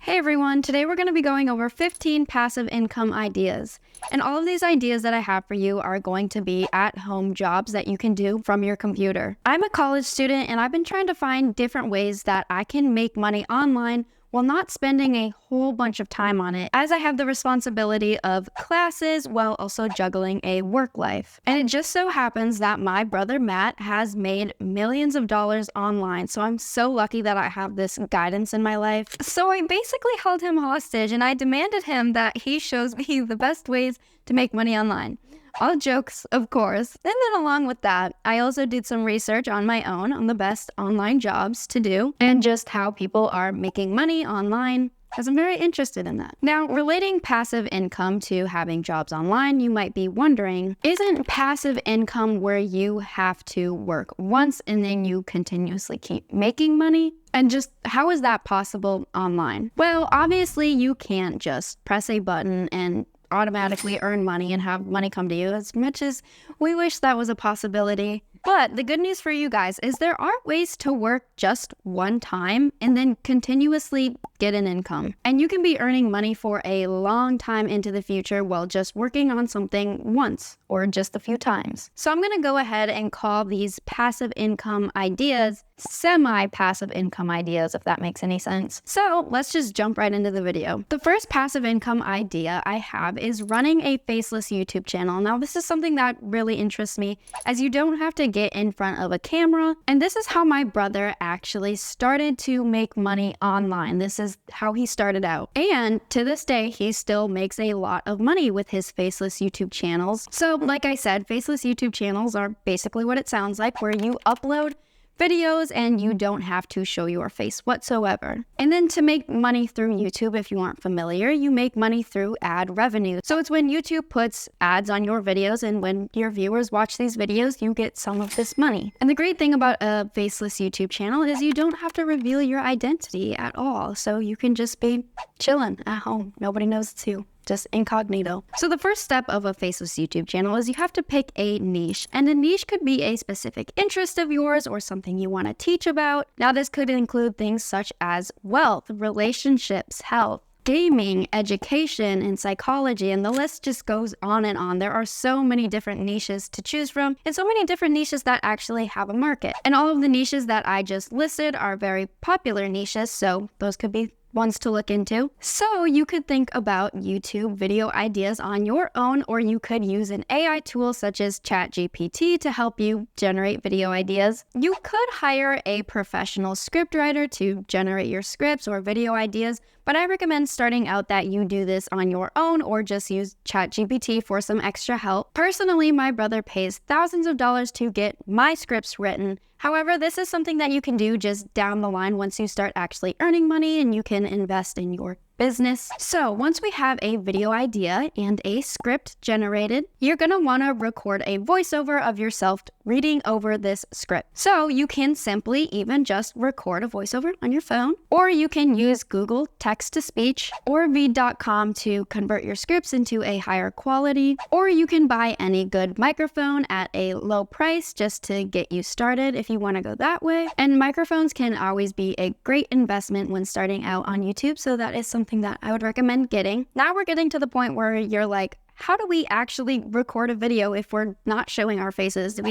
Hey everyone, today we're going to be going over 15 passive income ideas. And all of these ideas that I have for you are going to be at-home jobs that you can do from your computer. I'm a college student and I've been trying to find different ways that I can make money online while not spending a whole bunch of time on it, as I have the responsibility of classes while also juggling a work life. And it just so happens that my brother Matt has made millions of dollars online, so I'm so lucky that I have this guidance in my life. So I basically held him hostage and I demanded him that he shows me the best ways to make money online. All jokes, of course. And then along with that, I also did some research on my own on the best online jobs to do and just how people are making money online, because I'm very interested in that. Now, relating passive income to having jobs online, you might be wondering, isn't passive income where you have to work once and then you continuously keep making money? And just how is that possible online? Well, obviously you can't just press a button and automatically earn money and have money come to you, as much as we wish that was a possibility. But the good news for you guys is there are ways to work just one time and then continuously get an income. And you can be earning money for a long time into the future while just working on something once or just a few times. So I'm going to go ahead and call these passive income ideas semi-passive income ideas, if that makes any sense. So let's just jump right into the video. The first passive income idea I have is running a faceless YouTube channel. Now, this is something that really interests me, as you don't have to get in front of a camera. And this is how my brother actually started to make money online. This is how he started out. And to this day, he still makes a lot of money with his faceless YouTube channels. So like I said, faceless YouTube channels are basically what it sounds like, where you upload videos and you don't have to show your face whatsoever. And then to make money through YouTube, if you aren't familiar, you make money through ad revenue. So it's when YouTube puts ads on your videos, and when your viewers watch these videos, you get some of this money. And the great thing about a faceless YouTube channel is you don't have to reveal your identity at all. So you can just be chilling at home. Nobody knows it's you. Just incognito. So the first step of a faceless YouTube channel is you have to pick a niche. And a niche could be a specific interest of yours or something you want to teach about. Now, this could include things such as wealth, relationships, health, gaming, education, and psychology, and the list just goes on and on. There are so many different niches to choose from, and so many different niches that actually have a market. And all of the niches that I just listed are very popular niches, so those could be ones to look into. So you could think about YouTube video ideas on your own, or you could use an AI tool such as ChatGPT to help you generate video ideas. You could hire a professional scriptwriter to generate your scripts or video ideas, but I recommend starting out that you do this on your own or just use ChatGPT for some extra help. Personally, my brother pays thousands of dollars to get my scripts written. However, this is something that you can do just down the line once you start actually earning money and you can invest in your business. So once we have a video idea and a script generated, you're going to want to record a voiceover of yourself reading over this script. So you can simply even just record a voiceover on your phone, or you can use Google text-to-speech or Veed.com to convert your scripts into a higher quality, or you can buy any good microphone at a low price just to get you started if you want to go that way. And microphones can always be a great investment when starting out on YouTube, so that is something that I would recommend getting. Now we're getting to the point where you're like, how do we actually record a video if we're not showing our faces? Do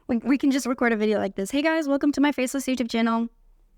we can just record a video like this. Hey guys, welcome to my faceless YouTube channel.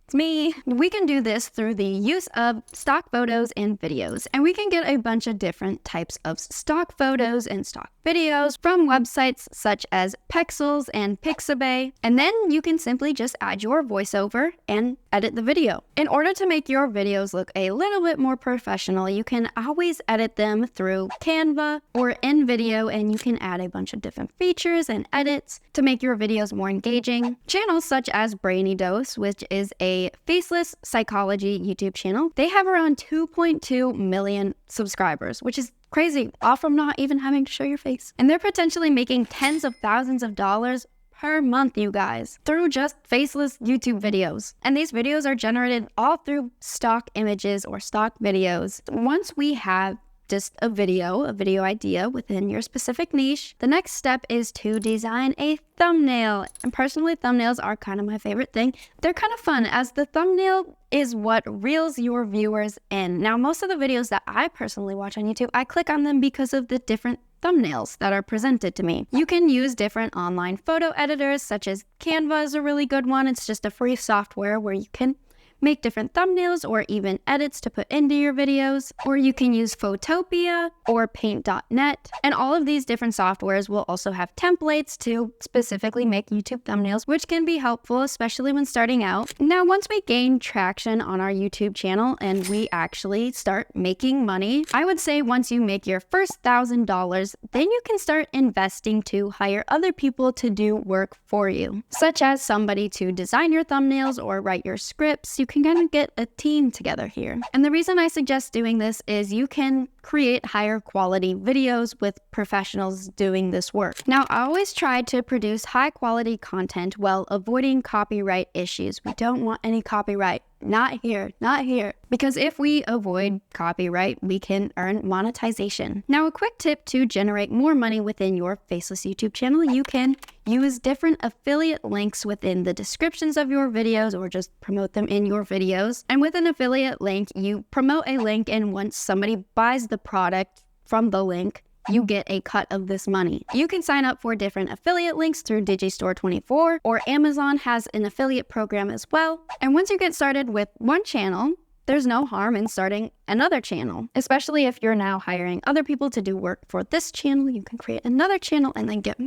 It's me. We can do this through the use of stock photos and videos, and we can get a bunch of different types of stock photos and stock videos from websites such as Pexels and Pixabay, and then you can simply just add your voiceover and edit the video. In order to make your videos look a little bit more professional, you can always edit them through Canva or InVideo, and you can add a bunch of different features and edits to make your videos more engaging. Channels such as Brainy Dose, which is a faceless psychology YouTube channel, they have around 2.2 million subscribers, which is crazy, all from not even having to show your face. And they're potentially making tens of thousands of dollars per month, you guys, through just faceless YouTube videos. And these videos are generated all through stock images or stock videos. Once we have just a video idea within your specific niche. The next step is to design a thumbnail. And personally, thumbnails are kind of my favorite thing. They're kind of fun as the thumbnail is what reels your viewers in. Now, most of the videos that I personally watch on YouTube, I click on them because of the different thumbnails that are presented to me. You can use different online photo editors, such as Canva is a really good one. It's just a free software where you can make different thumbnails or even edits to put into your videos, or you can use Photopea or Paint.net. And all of these different softwares will also have templates to specifically make YouTube thumbnails, which can be helpful, especially when starting out. Now, once we gain traction on our YouTube channel and we actually start making money, I would say once you make your first $1,000, then you can start investing to hire other people to do work for you, such as somebody to design your thumbnails or write your scripts. You can kind of get a team together here. And the reason I suggest doing this is you can create higher quality videos with professionals doing this work. Now, I always try to produce high quality content while avoiding copyright issues. We don't want any copyright. Not here, not here. Because if we avoid copyright, we can earn monetization. Now, a quick tip to generate more money within your Faceless YouTube channel, you can use different affiliate links within the descriptions of your videos or just promote them in your videos. And with an affiliate link, you promote a link, and once somebody buys the product from the link, you get a cut of this money. You can sign up for different affiliate links through Digistore24, or Amazon has an affiliate program as well. And once you get started with one channel, there's no harm in starting another channel, especially if you're now hiring other people to do work for this channel. You can create another channel and then get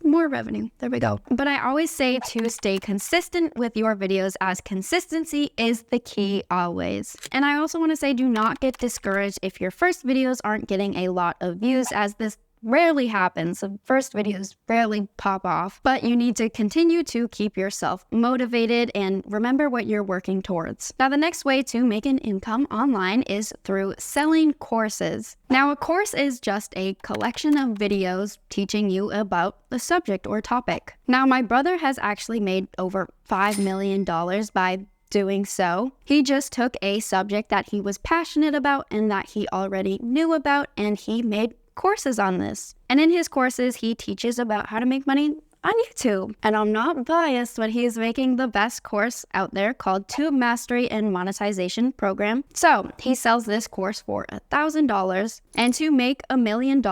more revenue. There we go. But I always say to stay consistent with your videos, as consistency is the key always. And I also want to say, do not get discouraged if your first videos aren't getting a lot of views, as this rarely happens. The first videos rarely pop off, but you need to continue to keep yourself motivated and remember what you're working towards. Now, the next way to make an income online is through selling courses. Now, a course is just a collection of videos teaching you about the subject or topic. Now, my brother has actually made over $5 million by doing so. He just took a subject that he was passionate about and that he already knew about, and he made courses on this. And in his courses, he teaches about how to make money on YouTube. And I'm not biased, but he's making the best course out there called Tube Mastery and Monetization Program. So he sells this course for $1,000, and to make $1 million,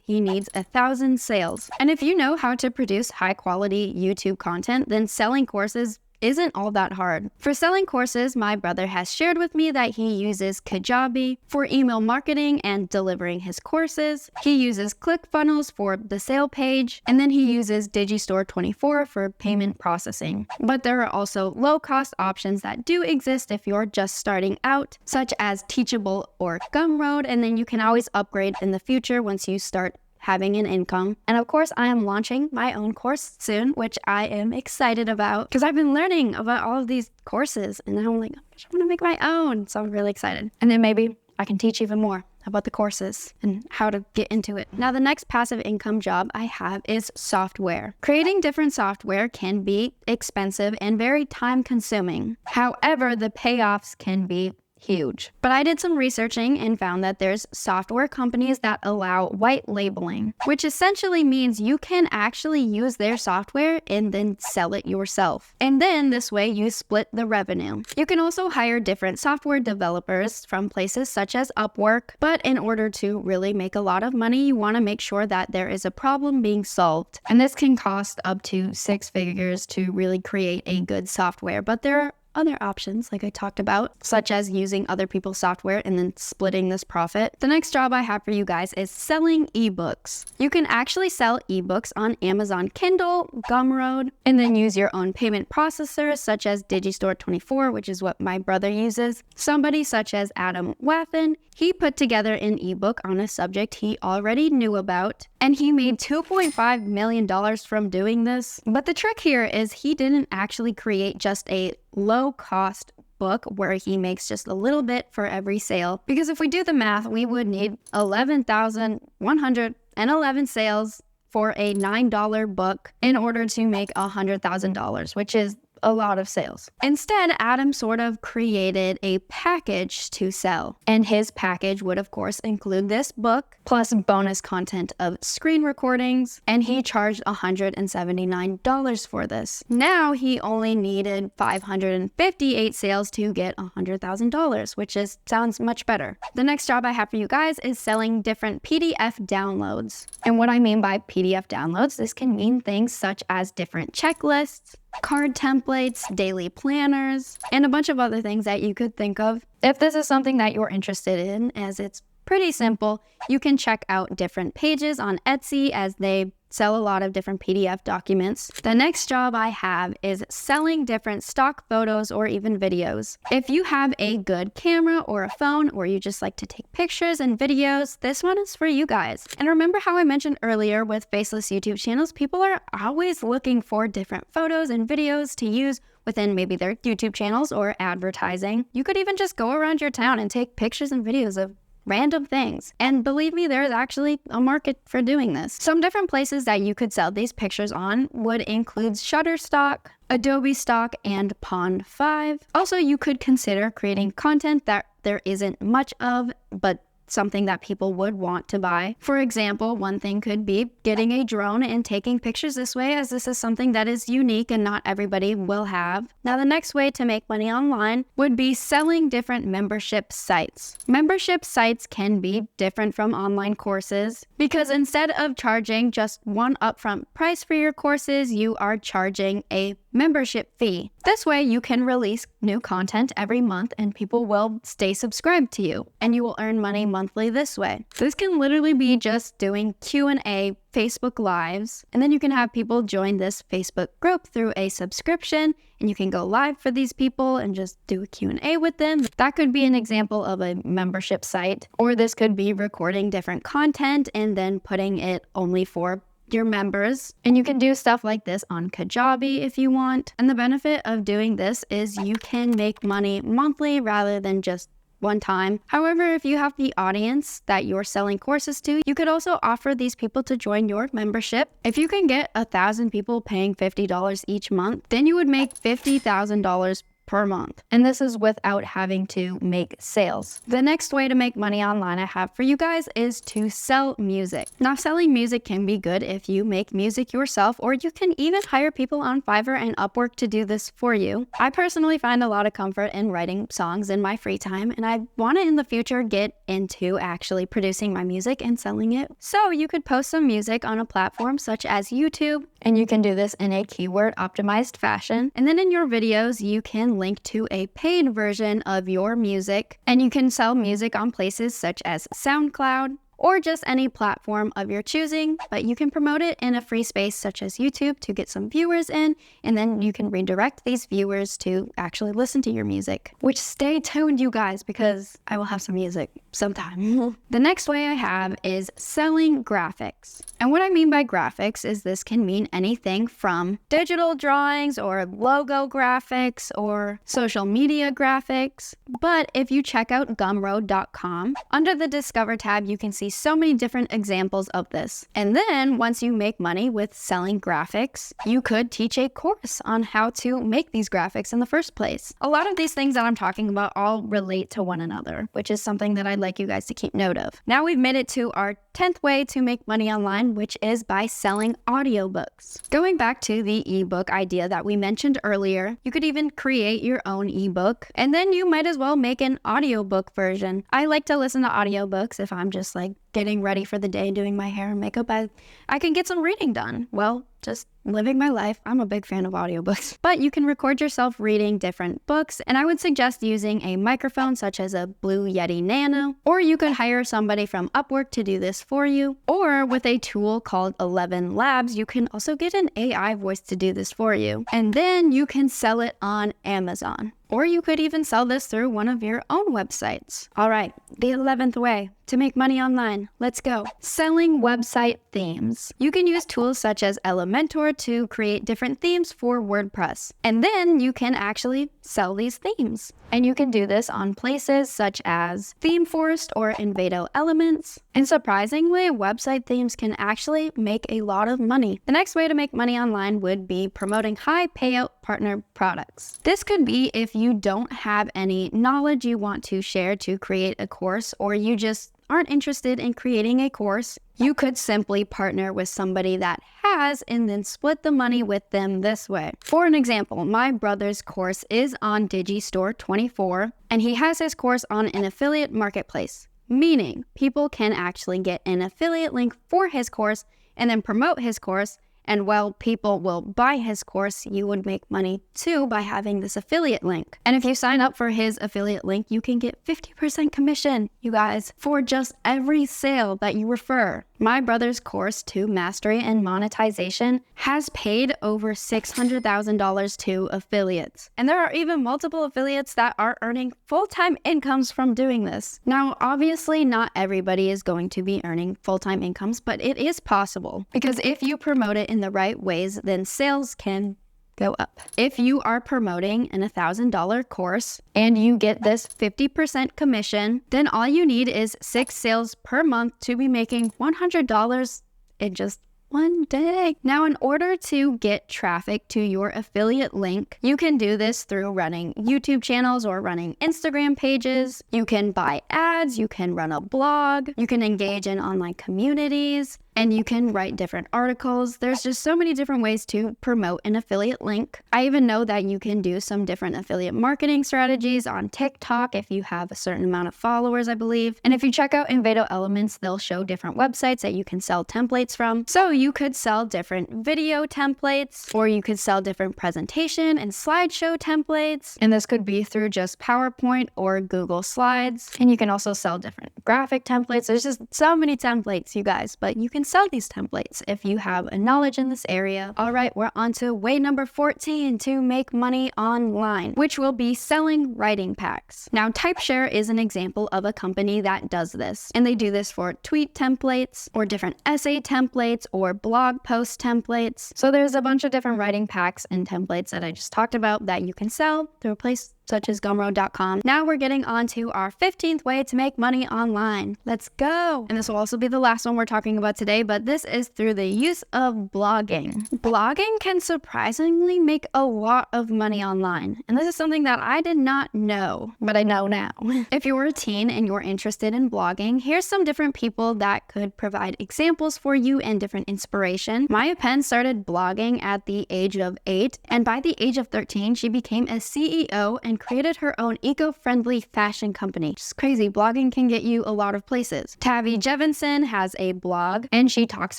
he needs 1,000 sales. And if you know how to produce high quality YouTube content, then selling courses isn't all that hard. For selling courses, my brother has shared with me that he uses Kajabi for email marketing and delivering his courses. He uses ClickFunnels for the sale page, and then he uses Digistore24 for payment processing. But there are also low-cost options that do exist if you're just starting out, such as Teachable or Gumroad, and then you can always upgrade in the future once you start having an income. And of course, I am launching my own course soon, which I am excited about because I've been learning about all of these courses, and now I'm like, I want to make my own. So I'm really excited. And then maybe I can teach even more about the courses and how to get into it. Now, the next passive income job I have is software. Creating different software can be expensive and very time consuming. However, the payoffs can be huge. But I did some researching and found that there's software companies that allow white labeling, which essentially means you can actually use their software and then sell it yourself. And then this way you split the revenue. You can also hire different software developers from places such as Upwork, but in order to really make a lot of money, you want to make sure that there is a problem being solved. And this can cost up to 6 figures to really create a good software, but there are other options, like I talked about, such as using other people's software and then splitting this profit. The next job I have for you guys is selling eBooks. You can actually sell eBooks on Amazon Kindle, Gumroad, and then use your own payment processors such as Digistore24, which is what my brother uses. Somebody such as Adam Wathan, he put together an ebook on a subject he already knew about, and he made $2.5 million from doing this. But the trick here is he didn't actually create just a low-cost book where he makes just a little bit for every sale. Because if we do the math, we would need 11,111 sales for a $9 book in order to make $100,000, which is a lot of sales. Instead, Adam sort of created a package to sell. And his package would, of course, include this book, plus bonus content of screen recordings, and he charged $179 for this. Now he only needed 558 sales to get $100,000, which sounds much better. The next job I have for you guys is selling different PDF downloads. And what I mean by PDF downloads, this can mean things such as different checklists, card templates, daily planners, and a bunch of other things that you could think of. If this is something that you're interested in, as it's pretty simple, you can check out different pages on Etsy as they sell a lot of different PDF documents. The next job I have is selling different stock photos or even videos. If you have a good camera or a phone, or you just like to take pictures and videos, this one is for you guys. And remember how I mentioned earlier with faceless YouTube channels, people are always looking for different photos and videos to use within maybe their YouTube channels or advertising. You could even just go around your town and take pictures and videos of random things. And believe me, there's actually a market for doing this. Some different places that you could sell these pictures on would include Shutterstock, Adobe Stock, and Pond5. Also, you could consider creating content that there isn't much of, but something that people would want to buy. For example, one thing could be getting a drone and taking pictures this way, as this is something that is unique and not everybody will have. Now, the next way to make money online would be selling different membership sites. Membership sites can be different from online courses because instead of charging just one upfront price for your courses, you are charging a membership fee. This way you can release new content every month and people will stay subscribed to you, and you will earn money monthly this way. This can literally be just doing Q&A Facebook Lives, and then you can have people join this Facebook group through a subscription, and you can go live for these people and just do a Q&A with them. That could be an example of a membership site, or this could be recording different content and then putting it only for your members. And you can do stuff like this on Kajabi if you want. And the benefit of doing this is you can make money monthly rather than just one time. However, if you have the audience that you're selling courses to, you could also offer these people to join your membership. If you can get 1,000 people paying $50 each month, then you would make $50,000 per month. And this is without having to make sales. The next way to make money online I have for you guys is to sell music. Now, selling music can be good if you make music yourself, or you can even hire people on Fiverr and Upwork to do this for you. I personally find a lot of comfort in writing songs in my free time, and I want to in the future get into actually producing my music and selling it. So you could post some music on a platform such as YouTube, and you can do this in a keyword optimized fashion. And then in your videos, you can link to a paid version of your music, and you can sell music on places such as SoundCloud or just any platform of your choosing, but you can promote it in a free space such as YouTube to get some viewers in, and then you can redirect these viewers to actually listen to your music. Which, stay tuned, you guys, because I will have some music sometime. The next way I have is selling graphics. And what I mean by graphics is this can mean anything from digital drawings or logo graphics or social media graphics. But if you check out gumroad.com, under the Discover tab, you can see so many different examples of this. And then once you make money with selling graphics, you could teach a course on how to make these graphics in the first place. A lot of these things that I'm talking about all relate to one another, which is something that I'd like you guys to keep note of. Now we've made it to our 10th way to make money online, which is by selling audiobooks. Going back to the ebook idea that we mentioned earlier, you could even create your own ebook, and then you might as well make an audiobook version. I like to listen to audiobooks if I'm just like getting ready for the day, doing my hair and makeup. I can get some reading done. Well, just living my life. I'm a big fan of audiobooks. But you can record yourself reading different books, and I would suggest using a microphone such as a Blue Yeti Nano, or you could hire somebody from Upwork to do this for you, or with a tool called 11 Labs, you can also get an AI voice to do this for you. And then you can sell it on Amazon. Or you could even sell this through one of your own websites. All right, the 11th way to make money online. one. Let's go. Selling website themes. You can use tools such as Elementor to create different themes for WordPress. And then you can actually sell these themes. And you can do this on places such as ThemeForest or Envato Elements. And surprisingly, website themes can actually make a lot of money. The next way to make money online would be promoting high payout partner products. This could be if you don't have any knowledge you want to share to create a course, or you just aren't interested in creating a course. You could simply partner with somebody that has and then split the money with them this way. For an example, my brother's course is on Digistore 24, and he has his course on an affiliate marketplace, meaning people can actually get an affiliate link for his course and then promote his course. And while people will buy his course, you would make money too by having this affiliate link. And if you sign up for his affiliate link, you can get 50% commission, you guys, for just every sale that you refer. My brother's course to Mastery and Monetization has paid over $600,000 to affiliates. And there are even multiple affiliates that are earning full-time incomes from doing this. Now, obviously, not everybody is going to be earning full-time incomes, but it is possible, because if you promote it in the right ways, then sales can go up. If you are promoting an $1,000 course and you get this 50% commission, then all you need is 6 sales per month to be making $100 in just one day. Now, in order to get traffic to your affiliate link, you can do this through running YouTube channels or running Instagram pages. You can buy ads, you can run a blog, you can engage in online communities, and you can write different articles. There's just so many different ways to promote an affiliate link. I even know that you can do some different affiliate marketing strategies on TikTok if you have a certain amount of followers, I believe. And if you check out Envato Elements, they'll show different websites that you can sell templates from. So you could sell different video templates, or you could sell different presentation and slideshow templates. And this could be through just PowerPoint or Google Slides. And you can also sell different graphic templates. There's just so many templates, you guys, but you can sell these templates if you have a knowledge in this area. All right, we're on to way number 14 to make money online, which will be selling writing packs. Now, Typeshare is an example of a company that does this, and they do this for tweet templates or different essay templates or blog post templates. So there's a bunch of different writing packs and templates that I just talked about that you can sell through a place such as Gumroad.com. Now we're getting on to our 15th way to make money online. Let's go! And this will also be the last one we're talking about today, but this is through the use of blogging. Blogging can surprisingly make a lot of money online. And this is something that I did not know, but I know now. If you're a teen and you're interested in blogging, here's some different people that could provide examples for you and different inspiration. Maya Penn started blogging at the age of 8, and by the age of 13, she became a CEO and created her own eco-friendly fashion company. Just crazy. Blogging can get you a lot of places. Tavi Jevinson has a blog, and she talks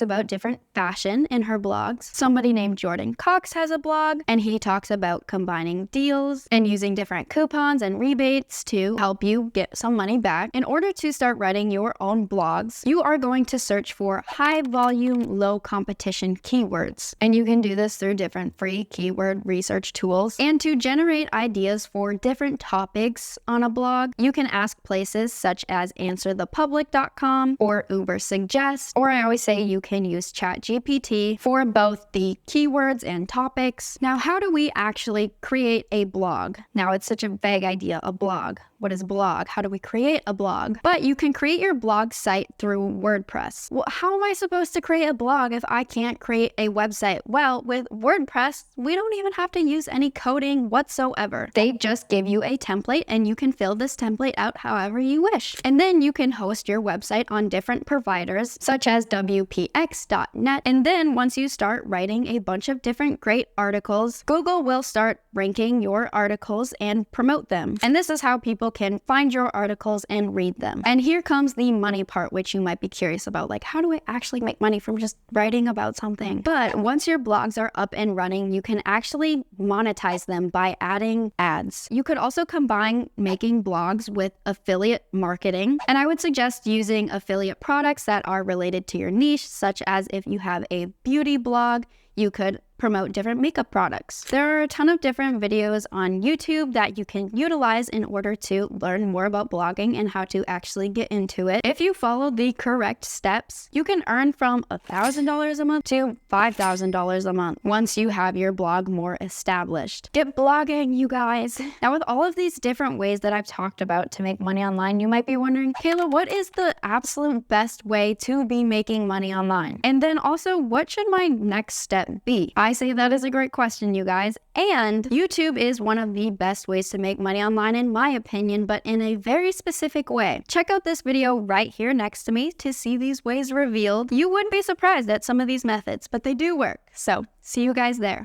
about different fashion in her blogs. Somebody named Jordan Cox has a blog, and he talks about combining deals and using different coupons and rebates to help you get some money back. In order to start writing your own blogs, you are going to search for high volume, low competition keywords. And you can do this through different free keyword research tools. And to generate ideas for different topics on a blog, you can ask places such as answerthepublic.com or Ubersuggest, or I always say you can use ChatGPT for both the keywords and topics. Now, how do we actually create a blog? Now, it's such a vague idea, a blog. What is a blog? How do we create a blog? But you can create your blog site through WordPress. Well, how am I supposed to create a blog if I can't create a website? Well, with WordPress, we don't even have to use any coding whatsoever. They just give you a template and you can fill this template out however you wish. And then you can host your website on different providers such as WPX.net. And then once you start writing a bunch of different great articles, Google will start ranking your articles and promote them. And this is how people can find your articles and read them. And here comes the money part, which you might be curious about, like, how do I actually make money from just writing about something? But once your blogs are up and running, you can actually monetize them by adding ads. You could also combine making blogs with affiliate marketing. And I would suggest using affiliate products that are related to your niche, such as if you have a beauty blog, you could promote different makeup products. There are a ton of different videos on YouTube that you can utilize in order to learn more about blogging and how to actually get into it. If you follow the correct steps, you can earn from $1,000 a month to $5,000 a month once you have your blog more established. Get blogging, you guys. Now, with all of these different ways that I've talked about to make money online, you might be wondering, Kayla, what is the absolute best way to be making money online? And then also, what should my next step be? I say that is a great question, you guys. And YouTube is one of the best ways to make money online, in my opinion, but in a very specific way. Check out this video right here next to me to see these ways revealed. You wouldn't be surprised at some of these methods, but they do work. So, see you guys there.